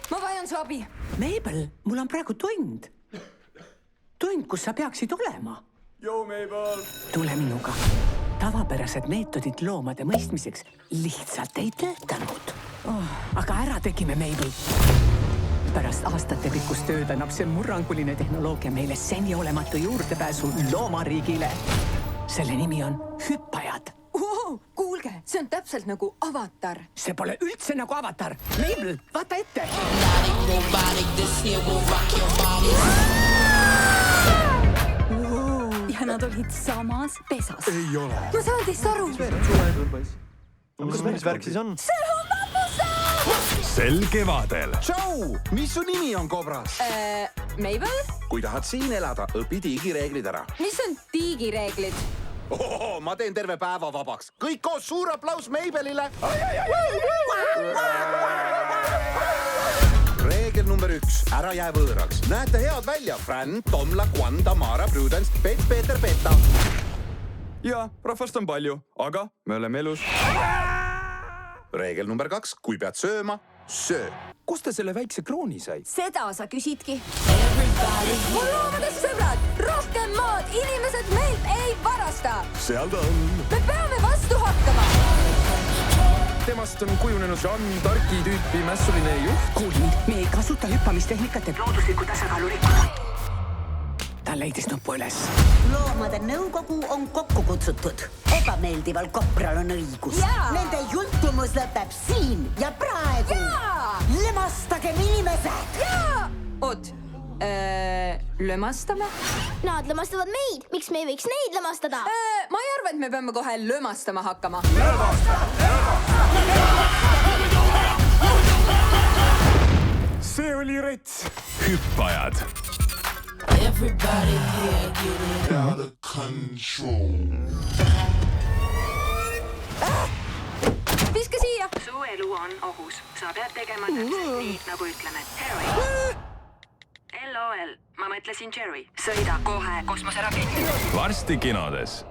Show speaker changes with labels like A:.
A: ma vajan su abi.
B: Mabel, mul on praegu tund. Tund, kus sa peaksid olema.
C: Joo, Mabel!
B: Tule minuga. Tavapärased meetodid loomade mõistmiseks lihtsalt ei töötanud. Aga ära tegime, Mabel. Pärast aastate pikkust tööd annab see murranguline tehnoloogia meile seni olematu juurdepääsu loomariigile. Selle nimi on hüppajad.
A: Kuulge, see on täpselt nagu Avatar.
B: See pole üldse nagu Avatar. Mabel, vaata ette!
A: Ja nad olid samas pesas.
C: Ei ole.
A: Ma saan teist aru.
C: Kas mis värk siis on?
A: See on vapussaam!
D: Sel kevadel.
C: Tšau! Mis su nimi on, Kobras?
A: Mabel?
E: Kui tahad siin elada, õpi digireeglid ära.
A: Mis on digireeglid?
E: Ma teen terve päeva vabaks. Kõik koos, suur aplaus Mabelile! Reegel number 1. Ära jää võõraks. Näete head välja. Fran, Tomla, Kwanda, Mara, Prudence, Pets, Peeter, Peta.
C: Ja, rahvast on palju, aga me oleme elus.
E: Reegel number 2. Kui pead sööma, söö.
C: Kust ta selle väikse krooni sai?
A: Seda sa küsidki. Mul loomadest sõbrad, rohkem maad, inimesed meilt ei varasta.
D: Seal ta on.
A: Me peame vastu hakkama.
C: Temast on kujunenud Jean Tarki tüüpi mässuline juht.
B: Kuuli mind, me ei kasuta hüppamistehnikat, et looduslikku tasakaalu rikkuda. Ta leidis nuppu üles.
F: Loomade nõukogu on kokku kutsutud. Ebameeldival kopral on õigus.
A: Jaa!
F: Nende jultumus lõpeb siin ja praegu.
A: Jaa!
F: Lemastagem inimesed!
A: Jaa! Oot, lömastame?
G: Nad lömastavad meid. Miks me ei võiks neid lömastada?
A: Ma ei arva, et me peame kohe lömastama hakkama.
D: See oli rets. Hüppajad.
H: Out of control.
A: Viska siia!
I: Su elu on ohus. Sa pead tegema täpselt nii, nagu ütleme. Harry. LOL. Ma mõtlesin Jerry. Sõida kohe kosmoseraketti.
D: Varsti kinodes.